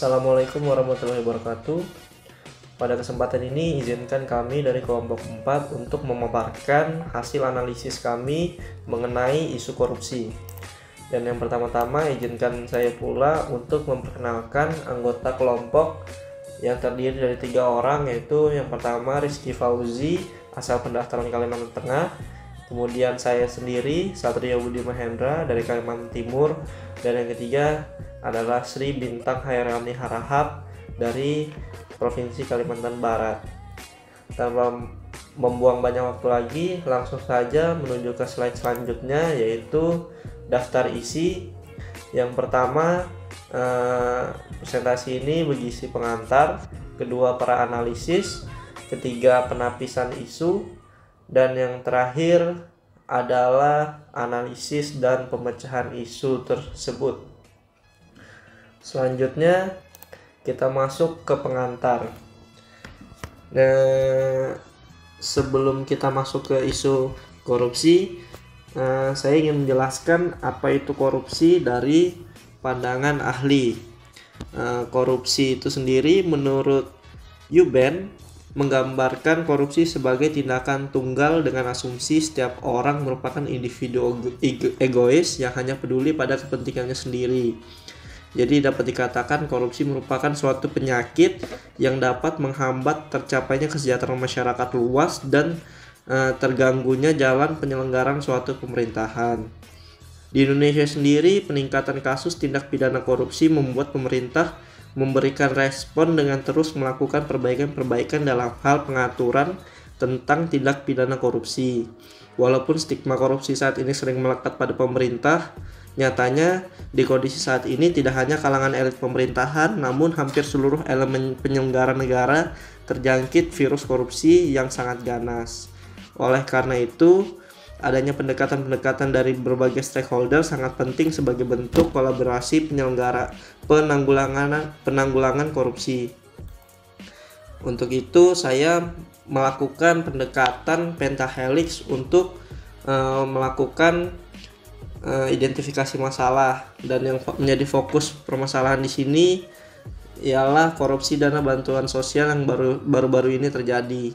Assalamualaikum warahmatullahi wabarakatuh. Pada kesempatan ini izinkan kami dari kelompok 4 untuk memaparkan hasil analisis kami mengenai isu korupsi. Dan yang pertama-tama izinkan saya pula untuk memperkenalkan anggota kelompok yang terdiri dari 3 orang, yaitu yang pertama Rizky Fauzi asal pendaftaran Kalimantan Tengah, kemudian saya sendiri Satrio Budi Mahendra dari Kalimantan Timur, dan yang ketiga adalah Sri Bintang Hairani Harahap dari Provinsi Kalimantan Barat. Tanpa membuang banyak waktu lagi, langsung saja menuju ke slide selanjutnya, yaitu daftar isi. Yang pertama, presentasi ini berisi pengantar, kedua para analisis, ketiga penapisan isu, dan yang terakhir adalah analisis dan pemecahan isu tersebut. Selanjutnya kita masuk ke pengantar. Nah, sebelum kita masuk ke isu korupsi, saya ingin menjelaskan apa itu korupsi dari pandangan ahli. Korupsi itu sendiri menurut Yuben menggambarkan korupsi sebagai tindakan tunggal dengan asumsi setiap orang merupakan individu egois yang hanya peduli pada kepentingannya sendiri. Jadi dapat dikatakan korupsi merupakan suatu penyakit yang dapat menghambat tercapainya kesejahteraan masyarakat luas dan terganggunya jalan penyelenggaraan suatu pemerintahan. Di Indonesia sendiri, peningkatan kasus tindak pidana korupsi membuat pemerintah memberikan respon dengan terus melakukan perbaikan-perbaikan dalam hal pengaturan tentang tindak pidana korupsi. Walaupun stigma korupsi saat ini sering melekat pada pemerintah, nyatanya di kondisi saat ini tidak hanya kalangan elit pemerintahan, namun hampir seluruh elemen penyelenggara negara terjangkit virus korupsi yang sangat ganas. Oleh karena itu, adanya pendekatan-pendekatan dari berbagai stakeholder sangat penting sebagai bentuk kolaborasi penanggulangan korupsi. Untuk itu, saya melakukan pendekatan pentahelix untuk melakukan identifikasi masalah, dan yang menjadi fokus permasalahan di sini ialah korupsi dana bantuan sosial yang baru-baru ini terjadi.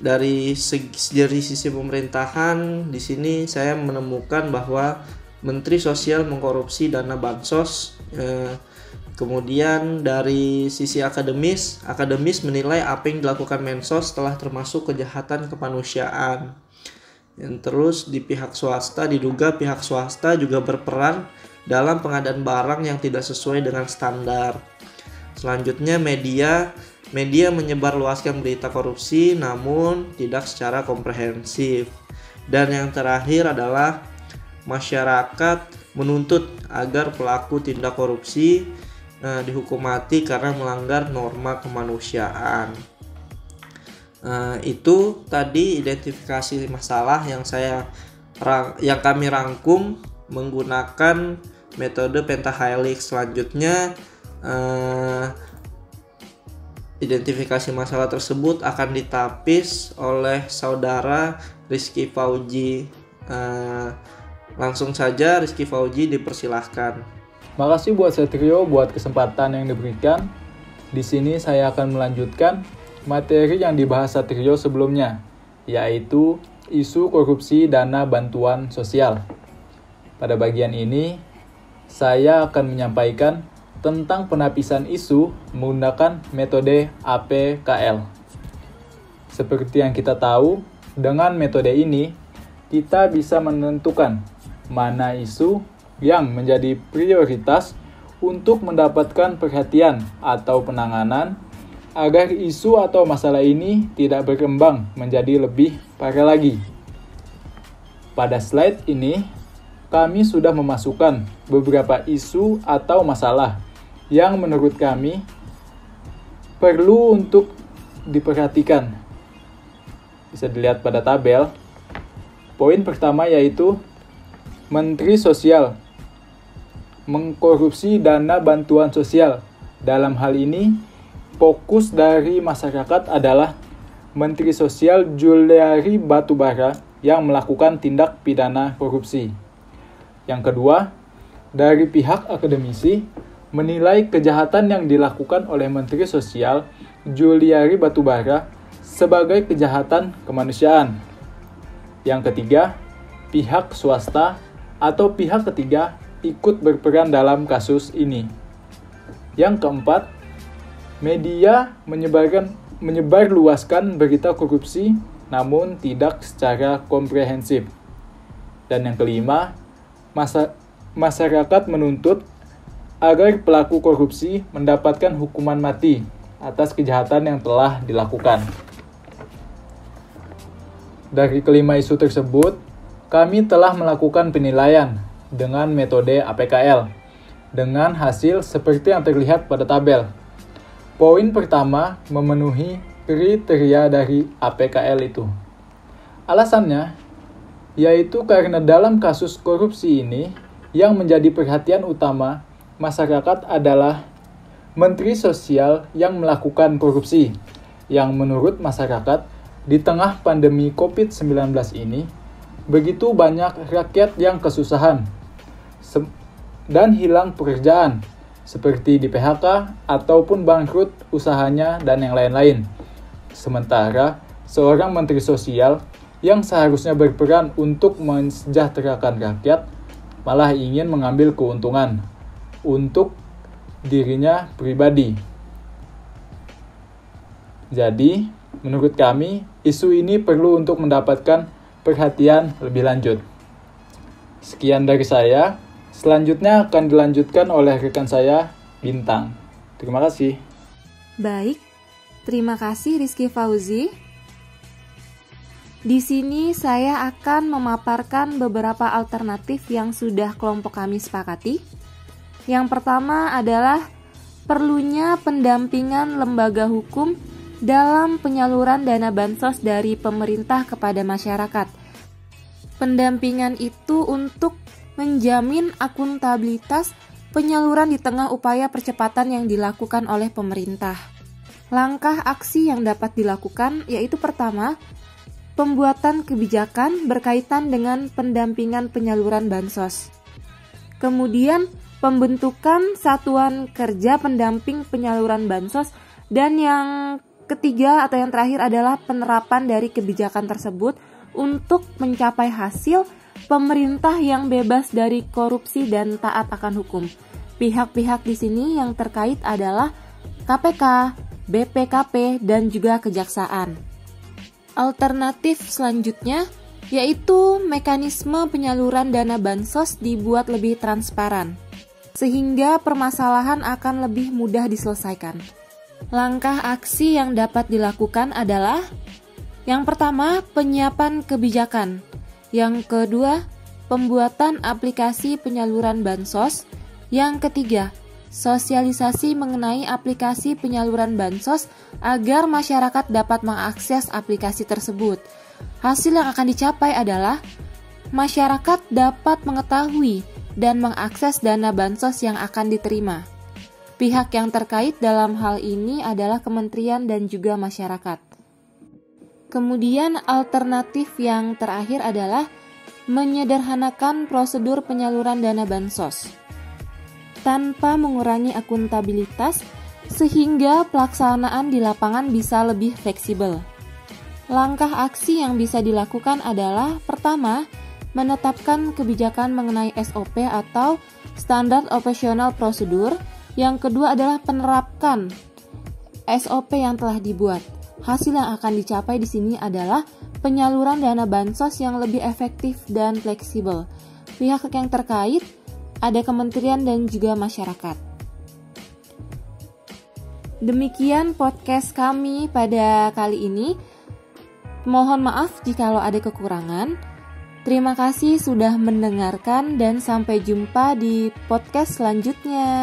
Dari sisi pemerintahan, di sini saya menemukan bahwa Menteri Sosial mengkorupsi dana bansos. Kemudian dari sisi akademis menilai apa yang dilakukan Mensos telah termasuk kejahatan kemanusiaan. Yang terus di pihak swasta, diduga pihak swasta juga berperan dalam pengadaan barang yang tidak sesuai dengan standar. Selanjutnya media menyebarluaskan berita korupsi namun tidak secara komprehensif. Dan yang terakhir adalah masyarakat menuntut agar pelaku tindak korupsi dihukum mati karena melanggar norma kemanusiaan. Itu tadi identifikasi masalah yang kami rangkum menggunakan metode pentahelix. Selanjutnya identifikasi masalah tersebut akan ditapis oleh saudara Rizky Fauzi. Langsung saja Rizky Fauzi, dipersilahkan. Makasih buat Satrio buat kesempatan yang diberikan. Di sini saya akan melanjutkan materi yang dibahas Satrio sebelumnya, yaitu isu korupsi dana bantuan sosial. Pada bagian ini, saya akan menyampaikan tentang penapisan isu menggunakan metode APKL. Seperti yang kita tahu, dengan metode ini, kita bisa menentukan mana isu yang menjadi prioritas untuk mendapatkan perhatian atau penanganan agar isu atau masalah ini tidak berkembang menjadi lebih parah lagi. Pada slide ini, kami sudah memasukkan beberapa isu atau masalah yang menurut kami perlu untuk diperhatikan. Bisa dilihat pada tabel. Poin pertama yaitu Menteri Sosial mengkorupsi dana bantuan sosial. Dalam hal ini, fokus dari masyarakat adalah Menteri Sosial Juliari Batubara yang melakukan tindak pidana korupsi. Yang kedua, dari pihak akademisi, menilai kejahatan yang dilakukan oleh Menteri Sosial Juliari Batubara sebagai kejahatan kemanusiaan. Yang ketiga, pihak swasta atau pihak ketiga ikut berperan dalam kasus ini. Yang keempat, media menyebarluaskan berita korupsi namun tidak secara komprehensif. Dan yang kelima, masyarakat menuntut agar pelaku korupsi mendapatkan hukuman mati atas kejahatan yang telah dilakukan. Dari kelima isu tersebut, kami telah melakukan penilaian dengan metode APKL, dengan hasil seperti yang terlihat pada tabel. Poin pertama memenuhi kriteria dari APKL itu. Alasannya, yaitu karena dalam kasus korupsi ini, yang menjadi perhatian utama masyarakat adalah Menteri Sosial yang melakukan korupsi, yang menurut masyarakat, di tengah pandemi COVID-19 ini, begitu banyak rakyat yang kesusahan dan hilang pekerjaan, seperti di PHK ataupun bangkrut usahanya dan yang lain-lain. Sementara, seorang Menteri Sosial yang seharusnya berperan untuk mensejahterakan rakyat, malah ingin mengambil keuntungan untuk dirinya pribadi. Jadi, menurut kami, isu ini perlu untuk mendapatkan perhatian lebih lanjut. Sekian dari saya. Selanjutnya akan dilanjutkan oleh rekan saya, Bintang. Terima kasih. Baik, terima kasih Rizky Fauzi. Di sini saya akan memaparkan beberapa alternatif yang sudah kelompok kami sepakati. Yang pertama adalah perlunya pendampingan lembaga hukum dalam penyaluran dana bansos dari pemerintah kepada masyarakat. Pendampingan itu untuk menjamin akuntabilitas penyaluran di tengah upaya percepatan yang dilakukan oleh pemerintah. Langkah aksi yang dapat dilakukan yaitu pertama, pembuatan kebijakan berkaitan dengan pendampingan penyaluran bansos. Kemudian, pembentukan satuan kerja pendamping penyaluran bansos, dan yang ketiga atau yang terakhir adalah penerapan dari kebijakan tersebut untuk mencapai hasil pemerintah yang bebas dari korupsi dan taat akan hukum. Pihak-pihak di sini yang terkait adalah KPK, BPKP, dan juga Kejaksaan. Alternatif selanjutnya yaitu mekanisme penyaluran dana bansos dibuat lebih transparan, sehingga permasalahan akan lebih mudah diselesaikan. Langkah aksi yang dapat dilakukan adalah yang pertama, penyiapan kebijakan. Yang kedua, pembuatan aplikasi penyaluran bansos. Yang ketiga, sosialisasi mengenai aplikasi penyaluran bansos agar masyarakat dapat mengakses aplikasi tersebut. Hasil yang akan dicapai adalah masyarakat dapat mengetahui dan mengakses dana bansos yang akan diterima. Pihak yang terkait dalam hal ini adalah kementerian dan juga masyarakat. Kemudian alternatif yang terakhir adalah menyederhanakan prosedur penyaluran dana bansos tanpa mengurangi akuntabilitas sehingga pelaksanaan di lapangan bisa lebih fleksibel. Langkah aksi yang bisa dilakukan adalah pertama, menetapkan kebijakan mengenai SOP atau Standard Operational Procedure. Yang kedua adalah penerapkan SOP yang telah dibuat. Hasil yang akan dicapai di sini adalah penyaluran dana bansos yang lebih efektif dan fleksibel. Pihak yang terkait ada kementerian dan juga masyarakat. Demikian podcast kami pada kali ini. Mohon maaf jikalau ada kekurangan. Terima kasih sudah mendengarkan dan sampai jumpa di podcast selanjutnya.